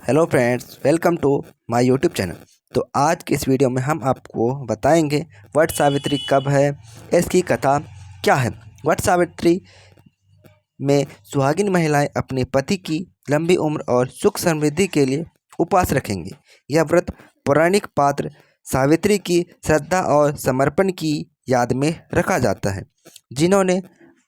Hello friends, welcome to my YouTube channel. तो आज के इस वीडियो में हम आपको बताएंगे वट सावित्री कब है, इसकी कथा क्या है। वट सावित्री में सुहागिन महिलाएं अपने पति की लंबी उम्र और सुख समृद्धि के लिए उपवास रखेंगी। यह व्रत पौराणिक पात्र सावित्री की श्रद्धा और समर्पण की याद में रखा जाता है, जिन्होंने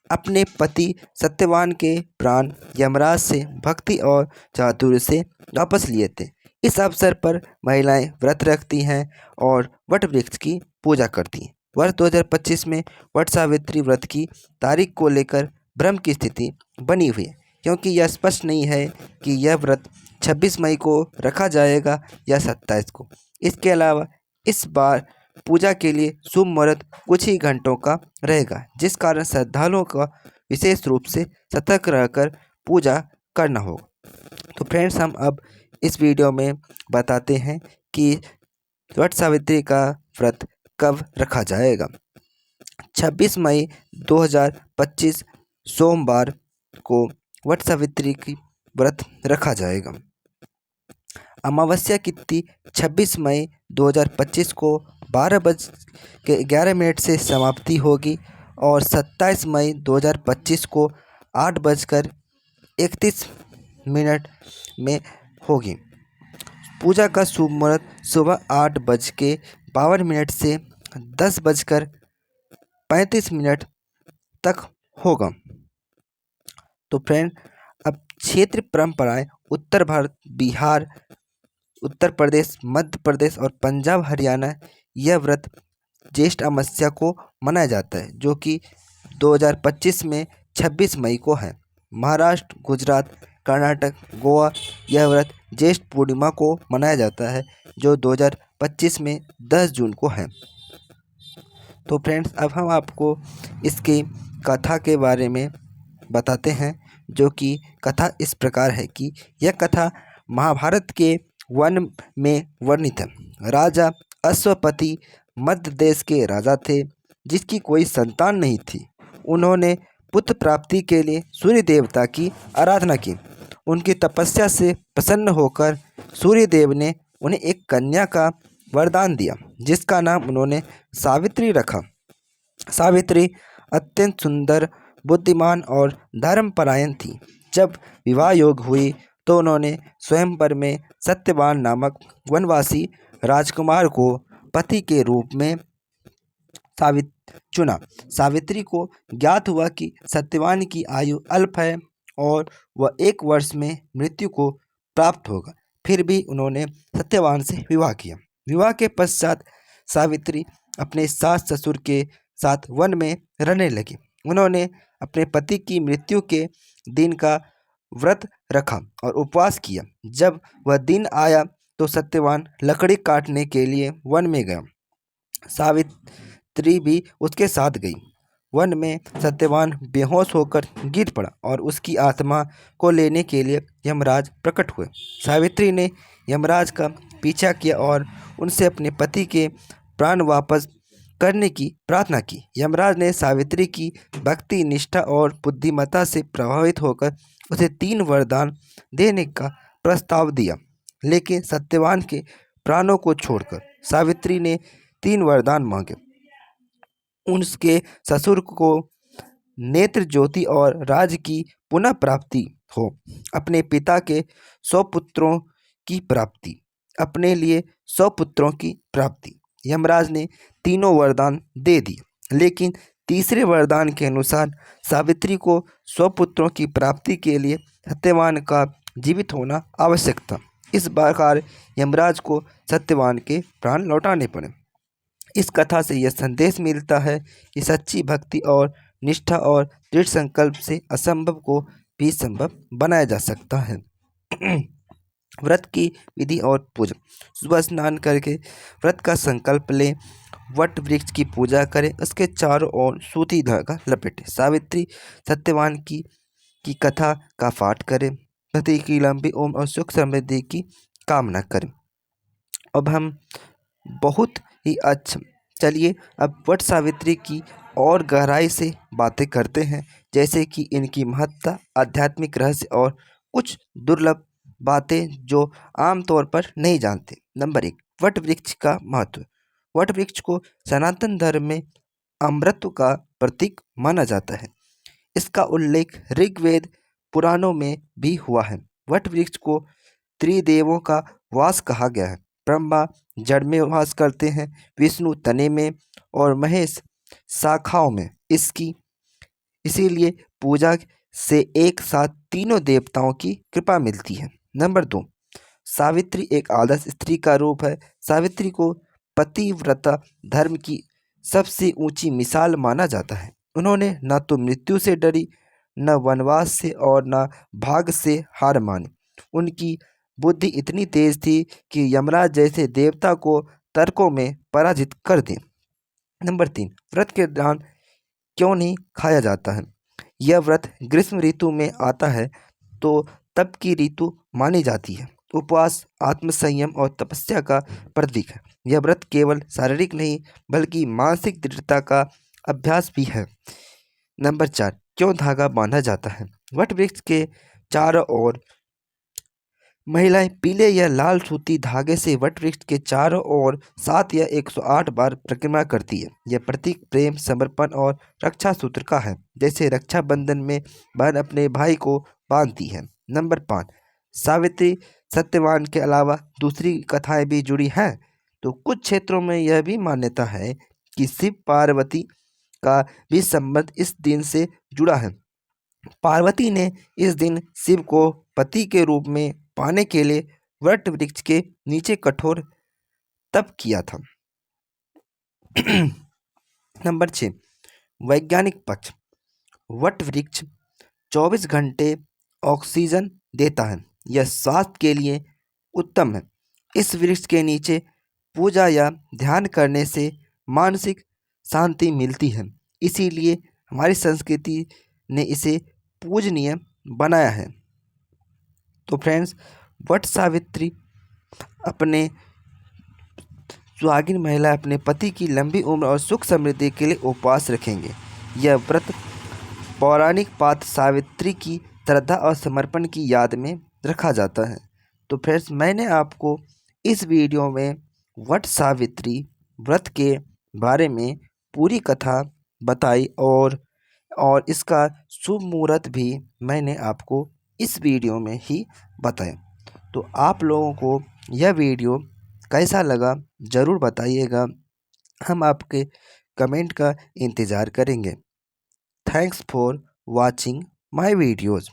अपने पति सत्यवान के प्राण यमराज से भक्ति और चातुर्य से वापस लिए थे। इस अवसर पर महिलाएं व्रत रखती हैं और वट वृक्ष की पूजा करती हैं। वर्ष 2025 में वट सावित्री व्रत की तारीख को लेकर भ्रम की स्थिति बनी हुई है, क्योंकि यह स्पष्ट नहीं है कि यह व्रत 26 मई को रखा जाएगा या 27 को। इसके अलावा इस बार पूजा के लिए शुभ मुहूर्त कुछ ही घंटों का रहेगा, जिस कारण श्रद्धालुओं का विशेष रूप से सतर्क रहकर पूजा करना होगा। तो फ्रेंड्स, हम अब इस वीडियो में बताते हैं कि वट सावित्री का व्रत कब रखा जाएगा। 26 मई 2025 सोमवार को वट सावित्री की व्रत रखा जाएगा। अमावस्या की तिथि 26 मई 2025 को 12:11 से समाप्ति होगी और 27 मई 2025 को 8:31 में होगी। पूजा का शुभ मुहूर्त सुबह 8:52 से 10:35 तक होगा। तो फ्रेंड, अब क्षेत्र परंपराएं उत्तर भारत, बिहार, उत्तर प्रदेश, मध्य प्रदेश और पंजाब हरियाणा यह व्रत ज्येष्ठ अमावस्या को मनाया जाता है, जो कि 2025 में 26 मई को है। महाराष्ट्र, गुजरात, कर्नाटक, गोवा यह व्रत ज्येष्ठ पूर्णिमा को मनाया जाता है, जो 2025 में 10 जून को है। तो फ्रेंड्स, अब हम आपको इसकी कथा के बारे में बताते हैं, जो कि कथा इस प्रकार है कि यह कथा महाभारत के वन में वर्णित है। राजा अश्वपति मध्य देश के राजा थे, जिसकी कोई संतान नहीं थी। उन्होंने पुत्र प्राप्ति के लिए सूर्य देवता की आराधना की। उनकी तपस्या से प्रसन्न होकर सूर्य देव ने उन्हें एक कन्या का वरदान दिया, जिसका नाम उन्होंने सावित्री रखा। सावित्री अत्यंत सुंदर, बुद्धिमान और धर्मपरायण थी। जब विवाह योग हुई तो उन्होंने स्वयंवर में सत्यवान नामक वनवासी राजकुमार को पति के रूप में चुना। सावित्री को ज्ञात हुआ कि सत्यवान की आयु अल्प है और वह 1 वर्ष में मृत्यु को प्राप्त होगा। फिर भी उन्होंने सत्यवान से विवाह किया। विवाह के पश्चात सावित्री अपने सास ससुर के साथ वन में रहने लगी। उन्होंने अपने पति की मृत्यु के दिन का व्रत रखा और उपवास किया। जब वह दिन आया तो सत्यवान लकड़ी काटने के लिए वन में गया। सावित्री भी उसके साथ गई। वन में सत्यवान बेहोश होकर गिर पड़ा और उसकी आत्मा को लेने के लिए यमराज प्रकट हुए। सावित्री ने यमराज का पीछा किया और उनसे अपने पति के प्राण वापस करने की प्रार्थना की। यमराज ने सावित्री की भक्ति, निष्ठा और बुद्धिमत्ता से प्रभावित होकर उसे 3 वरदान देने का प्रस्ताव दिया, लेकिन सत्यवान के प्राणों को छोड़कर सावित्री ने 3 वरदान मांगे। उनके ससुर को नेत्र ज्योति और राज की पुनः प्राप्ति हो, अपने पिता के 100 पुत्रों की प्राप्ति, अपने लिए 100 पुत्रों की प्राप्ति। यमराज ने तीनों वरदान दे दिए, लेकिन तीसरे वरदान के अनुसार सावित्री को 100 पुत्रों की प्राप्ति के लिए सत्यवान का जीवित होना आवश्यक था। इस प्रकार यमराज को सत्यवान के प्राण लौटाने पड़े। इस कथा से यह संदेश मिलता है कि सच्ची भक्ति और निष्ठा और दृढ़ संकल्प से असंभव को भी संभव बनाया जा सकता है। व्रत की विधि और पूजा। सुबह स्नान करके व्रत का संकल्प लें, वट वृक्ष की पूजा करें, उसके चारों ओर सूती धागा लपेटें। सावित्री सत्यवान की कथा का पाठ करें, पति की लंबी उम्र और सुख समृद्धि की कामना करें। अब हम बहुत ही अच्छा, चलिए अब वट सावित्री की और गहराई से बातें करते हैं, जैसे कि इनकी महत्ता, आध्यात्मिक रहस्य और कुछ दुर्लभ बातें जो आमतौर पर नहीं जानते। नंबर 1, वट वृक्ष का महत्व। वट वृक्ष को सनातन धर्म में अमृत का प्रतीक माना जाता है। इसका उल्लेख ऋग्वेद पुराणों में भी हुआ है। वट वृक्ष को त्रिदेवों का वास कहा गया है। ब्रह्मा जड़ में वास करते हैं, विष्णु तने में और महेश शाखाओं में। इसीलिए पूजा से एक साथ तीनों देवताओं की कृपा मिलती है। नंबर 2, सावित्री एक आदर्श स्त्री का रूप है। सावित्री को पतिव्रता धर्म की सबसे ऊंची मिसाल माना जाता है। उन्होंने न तो मृत्यु से डरी, न वनवास से और न भाग से हार मानी। उनकी बुद्धि इतनी तेज थी कि यमराज जैसे देवता को तर्कों में पराजित कर दी। नंबर 3, व्रत के दौरान क्यों नहीं खाया जाता है। यह व्रत ग्रीष्म ऋतु में आता है तो तप की ऋतु मानी जाती है। उपवास आत्मसंयम और तपस्या का प्रतीक है। यह व्रत केवल शारीरिक नहीं बल्कि मानसिक दृढ़ता का अभ्यास भी है। नंबर 4, क्यों धागा बांधा जाता है। वट वृक्ष के चारों ओर महिलाएं पीले या लाल सूती धागे से वट वृक्ष के चारों ओर 7 या 108 बार परिक्रमा करती है। यह प्रतीक प्रेम, समर्पण और रक्षा सूत्र का है, जैसे रक्षाबंधन में बहन अपने भाई को बांधती है। नंबर 5, सावित्री सत्यवान के अलावा दूसरी कथाएं भी जुड़ी हैं। तो कुछ क्षेत्रों में यह भी मान्यता है कि शिव पार्वती का भी संबंध इस दिन से जुड़ा है। पार्वती ने इस दिन शिव को पति के रूप में पाने के लिए वट वृक्ष के नीचे कठोर तप किया था। नंबर 6, वैज्ञानिक पक्ष। वट वृक्ष 24 घंटे ऑक्सीजन देता है। यह स्वास्थ्य के लिए उत्तम है। इस वृक्ष के नीचे पूजा या ध्यान करने से मानसिक शांति मिलती है। इसीलिए हमारी संस्कृति ने इसे पूजनीय बनाया है। तो फ्रेंड्स, वट सावित्री अपने सुहागिन महिला अपने पति की लंबी उम्र और सुख समृद्धि के लिए उपवास रखेंगे। यह व्रत पौराणिक पात्र सावित्री की श्रद्धा और समर्पण की याद में रखा जाता है। तो फ्रेंड्स, मैंने आपको इस वीडियो में वट सावित्री व्रत के बारे में पूरी कथा बताई और इसका शुभ मुहूर्त भी मैंने आपको इस वीडियो में ही बताया। तो आप लोगों को यह वीडियो कैसा लगा ज़रूर बताइएगा। हम आपके कमेंट का इंतज़ार करेंगे। Thanks for watching my videos.